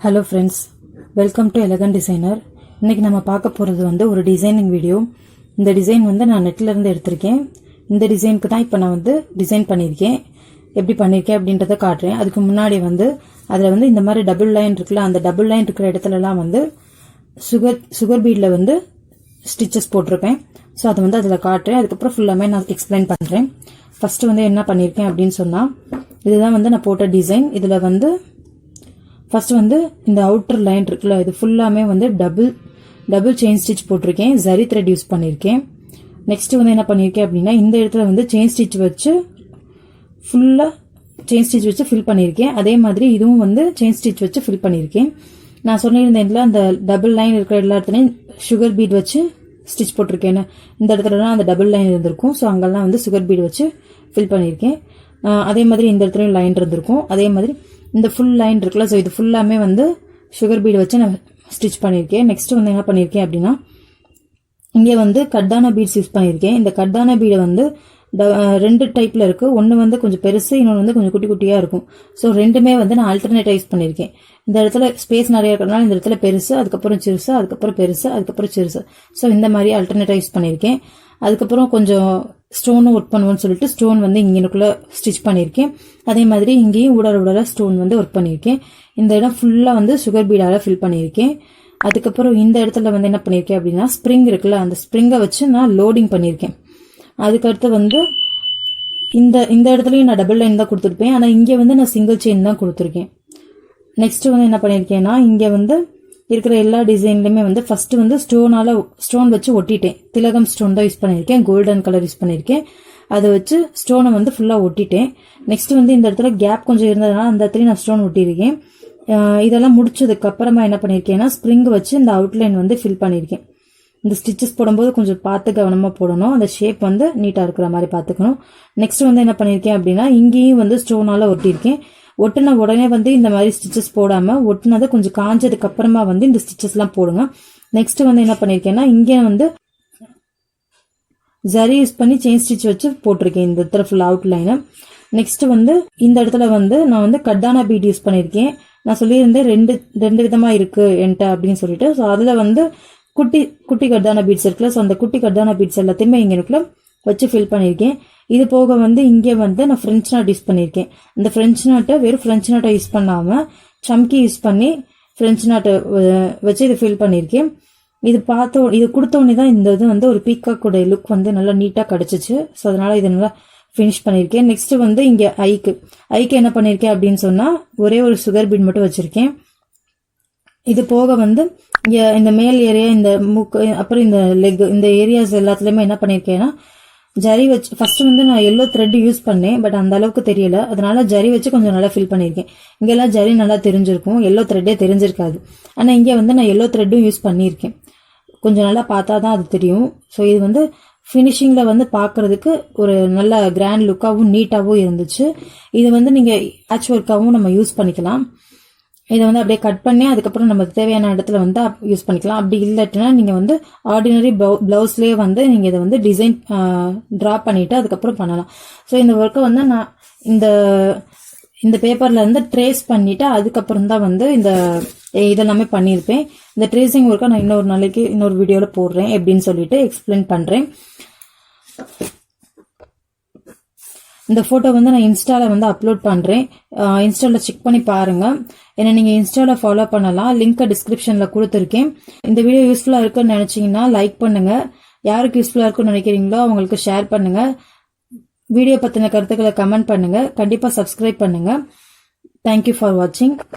Hello friends, welcome to elegant designer. இன்றைக்கி நம்ம பார்க்க போகிறது ஒரு டிசைனிங் வீடியோ. இந்த டிசைன் நான் நெட்டிலேருந்து எடுத்திருக்கேன். இந்த டிசைனுக்கு தான் இப்போ நான் டிசைன் பண்ணியிருக்கேன். எப்படி பண்ணியிருக்கேன் அப்படின்றத காட்டுறேன். அதுக்கு முன்னாடி அதில் இந்த மாதிரி டபுள் லைன் இருக்குல்ல, அந்த டபுள் லைன் இருக்கிற இடத்துலலாம் சுகர் பீடில் ஸ்டிச்சஸ் போட்டிருப்பேன். ஸோ அதை அதில் காட்டுறேன். அதுக்கப்புறம் ஃபுல்லாமே நான் எக்ஸ்பிளைன் பண்ணுறேன். ஃபஸ்ட்டு என்ன பண்ணியிருக்கேன் அப்படின்னு சொன்னால், இதுதான் நான் போட்ட டிசைன். இதில் ஃபர்ஸ்ட் இந்த அவுட்டர் லைன் இருக்குல்ல, இது ஃபுல்லாமே டபுள் செயின் ஸ்டிச் போட்டிருக்கேன். ஜரி த்ரெட் யூஸ் பண்ணியிருக்கேன். நெக்ஸ்ட் என்ன பண்ணியிருக்கேன் அப்படின்னா, இந்த இடத்துல செயின் ஸ்டிச் வச்சு ஃபுல்லாக செயின் ஸ்டிச் வச்சு ஃபில் பண்ணியிருக்கேன். அதே மாதிரி இதுவும் செயின் ஸ்டிச் வச்சு ஃபில் பண்ணியிருக்கேன். நான் சொன்னிருந்தேன்ல, அந்த டபுள் லைன் இருக்கிற எல்லா இடத்துலையும் சுகர் பீட் வச்சு ஸ்டிச் போட்டிருக்கேன். இந்த இடத்துலலாம் அந்த டபுள் லைன் இருந்திருக்கும். ஸோ அங்கெல்லாம் சுகர் பீட் வச்சு ஃபில் பண்ணியிருக்கேன். அதே மாதிரி இந்த இடத்துலையும் லைன் இருந்திருக்கும். அதே மாதிரி இந்த ஃபுல் லைன் இருக்குல்ல, ஸோ இது ஃபுல்லாமே சுகர் பீடு வச்சு நான் ஸ்டிச் பண்ணியிருக்கேன். நெக்ஸ்ட் என்ன பண்ணியிருக்கேன் அப்படின்னா, இங்கே கட்தானா பீட்ஸ் யூஸ் பண்ணியிருக்கேன். இந்த கட்தானா பீடை ரெண்டு டைப்பில் இருக்குது. ஒன்று கொஞ்சம் பெருசு, இன்னொன்று கொஞ்சம் குட்டி குட்டியாக இருக்கும். ஸோ ரெண்டுமே நான் ஆல்டர்னேட்டாக யூஸ் பண்ணியிருக்கேன். இந்த இடத்துல ஸ்பேஸ் நிறைய இருக்கிறதுனால இந்த இடத்துல பெருசு, அதுக்கப்புறம் சிறுசு, அதுக்கப்புறம் பெருசு, அதுக்கப்புறம் சிறுசு. ஸோ இந்த மாதிரி ஆல்டர்னேட்டாக யூஸ் பண்ணியிருக்கேன். அதுக்கப்புறம் கொஞ்சம் ஸ்டோனும் ஒர்க் பண்ணுவோன்னு சொல்லிட்டு ஸ்டோன் இங்கனுக்குள்ள ஸ்டிச் பண்ணியிருக்கேன். அதே மாதிரி இங்கேயும் ஊடால ஸ்டோன் ஒர்க் பண்ணியிருக்கேன். இந்த இடம் ஃபுல்லாக சுகர் பீடால ஃபில் பண்ணியிருக்கேன். அதுக்கப்புறம் இந்த இடத்துல என்ன பண்ணியிருக்கேன் அப்படின்னா, ஸ்ப்ரிங் இருக்குல்ல, அந்த ஸ்ப்ரிங்கை வச்சு நான் லோடிங் பண்ணியிருக்கேன். அதுக்கடுத்து இந்த இடத்துலையும் நான் டபுள் லைன் தான் கொடுத்துருப்பேன். ஆனால் இங்கே நான் சிங்கிள் செயின் தான் கொடுத்துருக்கேன். நெக்ஸ்ட் என்ன பண்ணியிருக்கேன்னா, இங்கே இருக்கிற எல்லா டிசைன்லையுமே ஃபர்ஸ்ட் ஸ்டோன் வச்சு ஒட்டிட்டேன். திலகம் ஸ்டோன் தான் யூஸ் பண்ணியிருக்கேன். கோல்டன் கலர் யூஸ் பண்ணியிருக்கேன். அதை வச்சு ஸ்டோனை ஃபுல்லாக ஒட்டிட்டேன். நெக்ஸ்ட் இந்த இடத்துல கேப் கொஞ்சம் இருந்ததுனால அந்த இடத்துலையும் நான் ஸ்டோன் ஒட்டியிருக்கேன். இதெல்லாம் முடிச்சதுக்கு அப்புறமா என்ன பண்ணியிருக்கேன்னா, ஸ்ப்ரிங் வச்சு இந்த அவுட்லைன் ஃபில் பண்ணியிருக்கேன். இந்த ஸ்டிச்சஸ் போடும்போது கொஞ்சம் பார்த்து கவனமாக போடணும். அந்த ஷேப் நீட்டாக இருக்கிற மாதிரி பார்த்துக்கணும். நெக்ஸ்ட் என்ன பண்ணியிருக்கேன் அப்படின்னா, இங்கேயும் ஸ்டோனால ஒட்டியிருக்கேன். ஒட்டின உடனே இந்த மாதிரி ஸ்டிச்சஸ் போடாம ஒட்டினதை கொஞ்சம் காஞ்சதுக்கு அப்புறமா இந்த ஸ்டிச்சஸ் எல்லாம் போடுங்க. நெக்ஸ்ட் என்ன பண்ணிருக்கேன்னா, இங்கே ஜரி யூஸ் பண்ணி செயின் ஸ்டிச் வச்சு போட்டிருக்கேன் இந்த இடத்துல ஃபுல் அவுட் லைன். நெக்ஸ்ட் இந்த இடத்துல நான் கட்தானா பீட் யூஸ் பண்ணியிருக்கேன். நான் சொல்லியிருந்தேன் ரெண்டு விதமா இருக்கு என்கிட்ட அப்படின்னு சொல்லிட்டு. ஸோ அதுல குட்டி குட்டி கட்தானா பீட்ஸ் இருக்குல்ல, ஸோ அந்த குட்டி கட்தானா பீட்ஸ் எல்லாத்தையுமே இங்கனுக்குள்ள வச்சு ஃபில் பண்ணியிருக்கேன். இது போக இங்கே நான் ஃப்ரெஞ்ச் நாட் யூஸ் பண்ணியிருக்கேன். இந்த ஃப்ரெஞ்ச் நாட்டை வெறும் ஃப்ரெஞ்ச் நாட்டை யூஸ் பண்ணாமல் சம்கி யூஸ் பண்ணி ஃப்ரெஞ்ச் நாட்டை வச்சு இது ஃபில் பண்ணியிருக்கேன். இது கொடுத்தோடனே தான் இந்த இது ஒரு பீக்காக்கோட லுக் நல்லா நீட்டாக கிடச்சிச்சு. ஸோ அதனால இதை நல்லா ஃபினிஷ் பண்ணியிருக்கேன். நெக்ஸ்ட் இங்கே ஐக்கு என்ன பண்ணியிருக்கேன் அப்படின்னு சொன்னால், ஒரே ஒரு சுகர் பீட் மட்டும் வச்சுருக்கேன். இது போக இங்கே இந்த மேல் ஏரியா, இந்த மூக்கு, அப்புறம் இந்த லெக், இந்த ஏரியாஸ் எல்லாத்துலேயுமே என்ன பண்ணியிருக்கேன்னா, ஜரி வச்சு ஃபர்ஸ்ட் நான் எல்லோ த்ரெட் யூஸ் பண்ணேன். பட் அந்த அளவுக்கு தெரியல. அதனால ஜரி வச்சு கொஞ்சம் நல்லா ஃபில் பண்ணியிருக்கேன். இங்கெல்லாம் ஜரி நல்லா தெரிஞ்சிருக்கும், எல்லோ த்ரெட்டே தெரிஞ்சிருக்காது. ஆனால் இங்கே நான் எல்லோ த்ரெட்டும் யூஸ் பண்ணியிருக்கேன். கொஞ்சம் நல்லா பார்த்தா தான் அது தெரியும். ஸோ இது ஃபினிஷிங்கில் பார்க்கறதுக்கு ஒரு நல்ல கிராண்ட் லுக்காகவும் நீட்டாகவும் இருந்துச்சு. இது நீங்கள் பேட்ச் ஒர்க்காகவும் நம்ம யூஸ் பண்ணிக்கலாம். இதை அப்படியே கட் பண்ணி அதுக்கப்புறம் நமக்கு தேவையான இடத்துல யூஸ் பண்ணிக்கலாம். அப்படி இல்லாட்டினா நீங்கள் ஆர்டினரி பிளவுஸ்லேயே நீங்கள் இதை டிசைன் ட்ரா பண்ணிட்டு அதுக்கப்புறம் பண்ணலாம். ஸோ இந்த ஒர்க்கை நான் இந்த பேப்பர்ல ட்ரேஸ் பண்ணிட்டு அதுக்கப்புறம் தான் இந்த இதெல்லாமே பண்ணியிருப்பேன். இந்த ட்ரேசிங் ஒர்க்கை நான் இன்னொரு நாளைக்கு இன்னொரு வீடியோவில் போடுறேன் எப்படின்னு சொல்லிட்டு எக்ஸ்பிளைன் பண்ணுறேன். இந்த ஃபோட்டோ நான் இன்ஸ்டாவில் அப்லோட் பண்ணுறேன். இன்ஸ்டாவில் செக் பண்ணி பாருங்கள். ஏன்னா நீங்கள் இன்ஸ்டாவில் ஃபாலோ பண்ணலாம். லிங்க்கை டிஸ்கிரிப்ஷனில் கொடுத்துருக்கேன். இந்த வீடியோ யூஸ்ஃபுல்லாக இருக்குன்னு நினச்சிங்கன்னா லைக் பண்ணுங்கள். யாருக்கு யூஸ்ஃபுல்லாக இருக்குன்னு நினைக்கிறீங்களோ அவங்களுக்கு ஷேர் பண்ணுங்கள். வீடியோ பற்றின கருத்துக்களை கமெண்ட் பண்ணுங்கள். கண்டிப்பாக சப்ஸ்கிரைப் பண்ணுங்கள். தேங்க்யூ ஃபார் வாட்சிங்.